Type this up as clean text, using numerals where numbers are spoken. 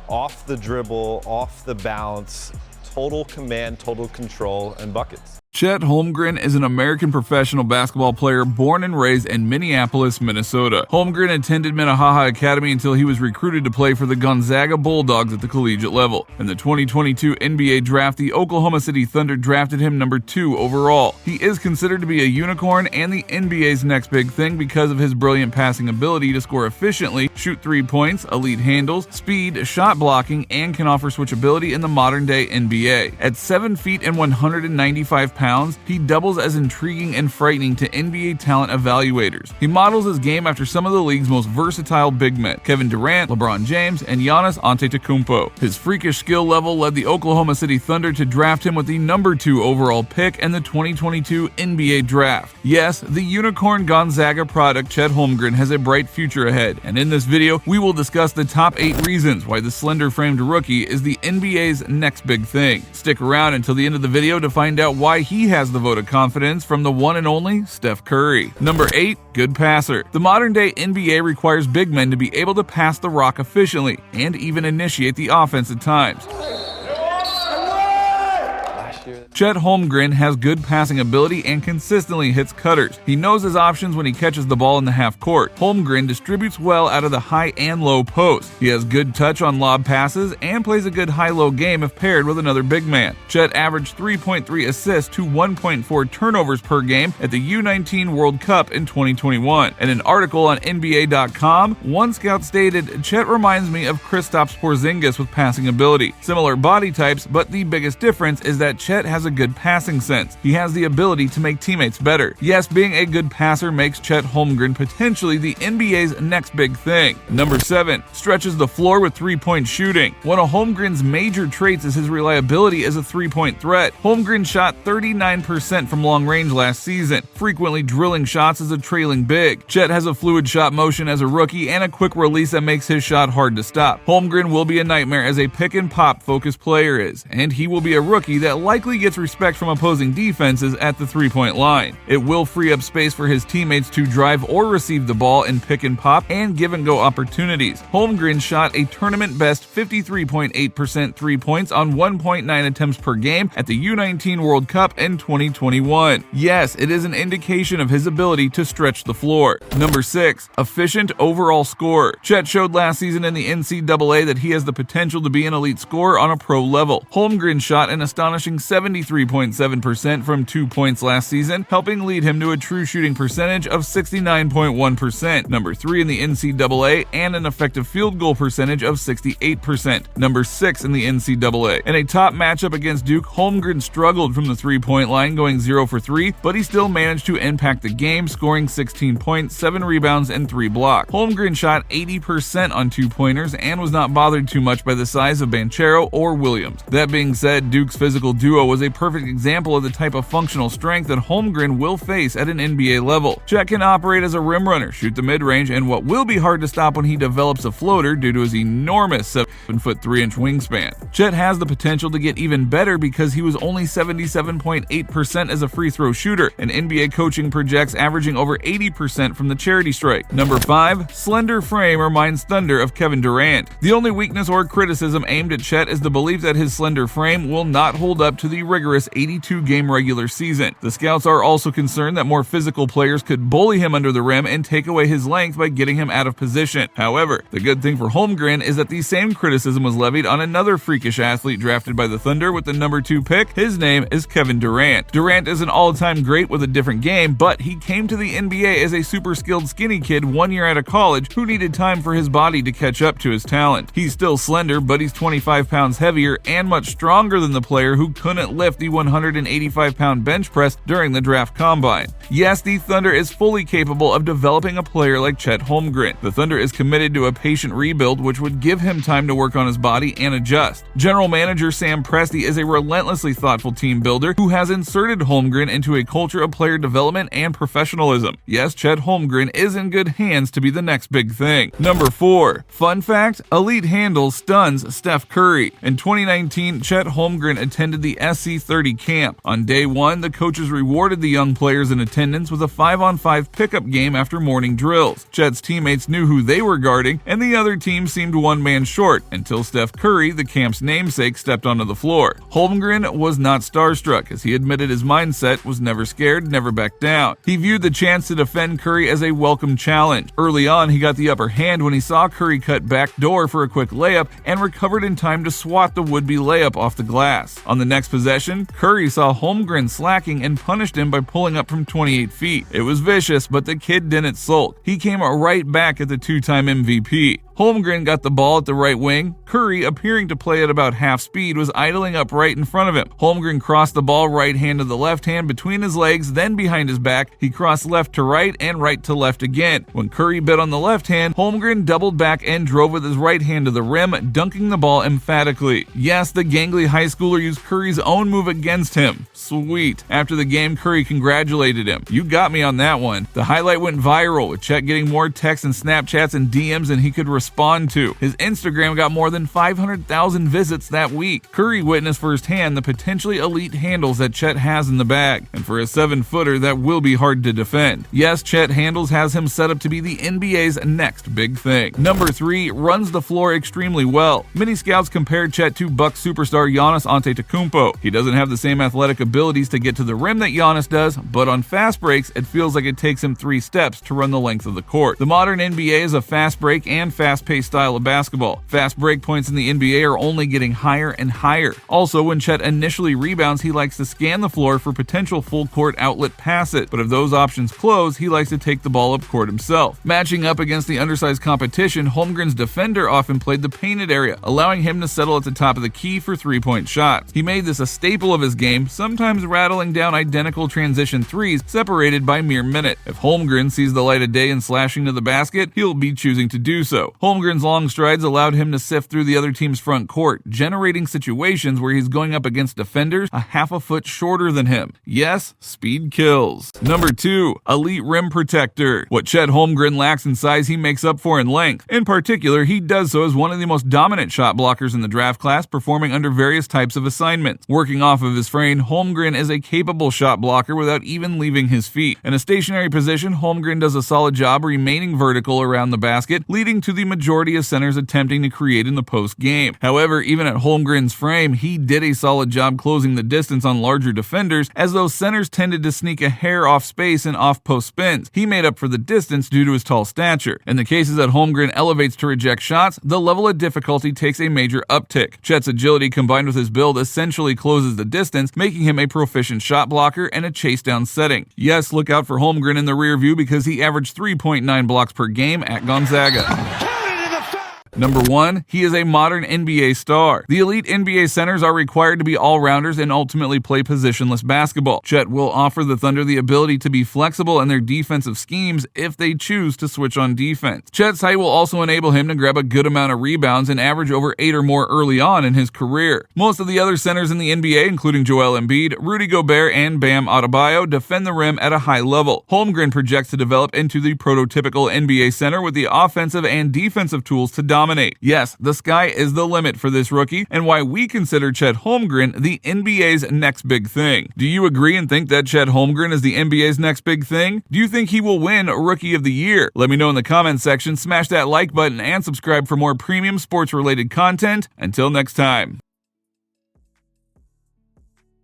off the dribble, off the bounce, total command, total control, and buckets. Chet Holmgren is an American professional basketball player born and raised in Minneapolis, Minnesota. Holmgren attended Minnehaha Academy until he was recruited to play for the Gonzaga Bulldogs at the collegiate level. In the 2022 NBA draft, the Oklahoma City Thunder drafted him number 2 overall. He is considered to be a unicorn and the NBA's next big thing because of his brilliant passing ability to score efficiently, shoot 3 points, elite handles, speed, shot blocking, and can offer switchability in the modern-day NBA. At 7 feet and 195 pounds, he doubles as intriguing and frightening to NBA talent evaluators. He models his game after some of the league's most versatile big men, Kevin Durant, LeBron James, and Giannis Antetokounmpo. His freakish skill level led the Oklahoma City Thunder to draft him with the number 2 overall pick in the 2022 NBA draft. Yes, the unicorn Gonzaga product Chet Holmgren has a bright future ahead, and in this video, we will discuss the top 8 reasons why the slender-framed rookie is the NBA's next big thing. Stick around until the end of the video to find out why he has the vote of confidence from the one and only Steph Curry. Number 8, good passer. The modern-day NBA requires big men to be able to pass the rock efficiently and even initiate the offense at times. Chet Holmgren has good passing ability and consistently hits cutters. He knows his options when he catches the ball in the half court. Holmgren distributes well out of the high and low post. He has good touch on lob passes and plays a good high-low game if paired with another big man. Chet averaged 3.3 assists to 1.4 turnovers per game at the U19 World Cup in 2021. In an article on NBA.com, one scout stated, "Chet reminds me of Kristaps Porzingis with passing ability. Similar body types, but the biggest difference is that Chet has a good passing sense. He has the ability to make teammates better." Yes, being a good passer makes Chet Holmgren potentially the NBA's next big thing. Number 7, stretches the floor with 3-point shooting. One of Holmgren's major traits is his reliability as a 3-point threat. Holmgren shot 39% from long range last season, frequently drilling shots as a trailing big. Chet has a fluid shot motion as a rookie and a quick release that makes his shot hard to stop. Holmgren will be a nightmare as a pick and pop focused player is, and he will be a rookie that likely gets respect from opposing defenses at the 3-point line. It will free up space for his teammates to drive or receive the ball in pick and pop and give and go opportunities. Holmgren shot a tournament best 53.8% 3 points on 1.9 attempts per game at the U19 World Cup in 2021. Yes, it is an indication of his ability to stretch the floor. Number 6, efficient overall scorer. Chet showed last season in the NCAA that he has the potential to be an elite scorer on a pro level. Holmgren shot an astonishing 73.7% from 2 points last season, helping lead him to a true shooting percentage of 69.1%, number 3 in the NCAA, and an effective field goal percentage of 68%, number 6 in the NCAA. In a top matchup against Duke, Holmgren struggled from the 3-point line, going 0 for 3, but he still managed to impact the game, scoring 16 points, 7 rebounds, and 3 blocks. Holmgren shot 80% on 2-pointers and was not bothered too much by the size of Banchero or Williams. That being said, Duke's physical duo was a perfect example of the type of functional strength that Holmgren will face at an NBA level. Chet can operate as a rim runner, shoot the mid-range, and what will be hard to stop when he develops a floater due to his enormous 7-foot 3-inch wingspan. Chet has the potential to get even better because he was only 77.8% as a free throw shooter, and NBA coaching projects averaging over 80% from the charity stripe. Number 5, slender frame reminds Thunder of Kevin Durant. The only weakness or criticism aimed at Chet is the belief that his slender frame will not hold up to the rigorous 82-game regular season. The scouts are also concerned that more physical players could bully him under the rim and take away his length by getting him out of position. However, the good thing for Holmgren is that the same criticism was levied on another freakish athlete drafted by the Thunder with the number 2 pick. His name is Kevin Durant. Durant is an all-time great with a different game, but he came to the NBA as a super skilled skinny kid 1 year out of college who needed time for his body to catch up to his talent. He's still slender, but he's 25 pounds heavier and much stronger than the player who couldn't lift the 185-pound bench press during the draft combine. Yes, the Thunder is fully capable of developing a player like Chet Holmgren. The Thunder is committed to a patient rebuild which would give him time to work on his body and adjust. General manager Sam Presti is a relentlessly thoughtful team builder who has inserted Holmgren into a culture of player development and professionalism. Yes, Chet Holmgren is in good hands to be the next big thing. Number 4, fun fact, elite handle stuns Steph Curry. In 2019, Chet Holmgren attended the SC 80-30 camp. On day one, the coaches rewarded the young players in attendance with a 5-on-5 pickup game after morning drills. Chet's teammates knew who they were guarding, and the other team seemed one man short until Steph Curry, the camp's namesake, stepped onto the floor. Holmgren was not starstruck, as he admitted his mindset was never scared, never back down. He viewed the chance to defend Curry as a welcome challenge. Early on, he got the upper hand when he saw Curry cut back door for a quick layup and recovered in time to swat the would-be layup off the glass. On the next possession, Curry saw Holmgren slacking and punished him by pulling up from 28 feet. It was vicious, but the kid didn't sulk. He came right back at the two-time MVP. Holmgren got the ball at the right wing. Curry, appearing to play at about half speed, was idling up right in front of him. Holmgren crossed the ball right hand to the left hand between his legs, then behind his back. He crossed left to right and right to left again. When Curry bit on the left hand, Holmgren doubled back and drove with his right hand to the rim, dunking the ball emphatically. Yes, the gangly high schooler used Curry's own move against him. Sweet. After the game, Curry congratulated him. "You got me on that one." The highlight went viral, with Chet getting more texts and Snapchats and DMs than he could respond to. His Instagram got more than 500,000 visits that week. Curry witnessed firsthand the potentially elite handles that Chet has in the bag, and for a 7-footer, that will be hard to defend. Yes, Chet handles has him set up to be the NBA's next big thing. Number 3, runs the floor extremely well. Many scouts compared Chet to Bucks superstar Giannis Antetokounmpo. He doesn't have the same athletic abilities to get to the rim that Giannis does, but on fast breaks, it feels like it takes him 3 steps to run the length of the court. The modern NBA is a fast break and fast-paced style of basketball. Fast break points in the NBA are only getting higher and higher. Also, when Chet initially rebounds, he likes to scan the floor for potential full-court outlet passes, but if those options close, he likes to take the ball up court himself. Matching up against the undersized competition, Holmgren's defender often played the painted area, allowing him to settle at the top of the key for 3-point shots. He made this a staple of his game, sometimes rattling down identical transition threes separated by mere minute. If Holmgren sees the light of day and slashing to the basket, he'll be choosing to do so. Holmgren's long strides allowed him to sift through the other team's front court, generating situations where he's going up against defenders a half a foot shorter than him. Yes, speed kills. Number 2, elite rim protector. What Chet Holmgren lacks in size, he makes up for in length. In particular, he does so as one of the most dominant shot blockers in the draft class, performing under various types of assignments. Working off of his frame, Holmgren is a capable shot blocker without even leaving his feet. In a stationary position, Holmgren does a solid job remaining vertical around the basket, leading to the majority of centers attempting to create in the post game. However, even at Holmgren's frame, he did a solid job closing the distance on larger defenders, as those centers tended to sneak a hair off space and off post spins. He made up for the distance due to his tall stature. In the cases that Holmgren elevates to reject shots, the level of difficulty takes a major uptick. Chet's agility combined with his build essentially closes the distance, making him a proficient shot blocker and a chase down setting. Yes, look out for Holmgren in the rear view because he averaged 3.9 blocks per game at Gonzaga. Number 1, he is a modern NBA star. The elite NBA centers are required to be all-rounders and ultimately play positionless basketball. Chet will offer the Thunder the ability to be flexible in their defensive schemes if they choose to switch on defense. Chet's height will also enable him to grab a good amount of rebounds and average over 8 or more early on in his career. Most of the other centers in the NBA, including Joel Embiid, Rudy Gobert, and Bam Adebayo, defend the rim at a high level. Holmgren projects to develop into the prototypical NBA center with the offensive and defensive tools to dominate. Yes, the sky is the limit for this rookie, and why we consider Chet Holmgren the NBA's next big thing. Do you agree and think that Chet Holmgren is the NBA's next big thing? Do you think he will win Rookie of the Year? Let me know in the comments section, smash that like button, and subscribe for more premium sports-related content. Until next time.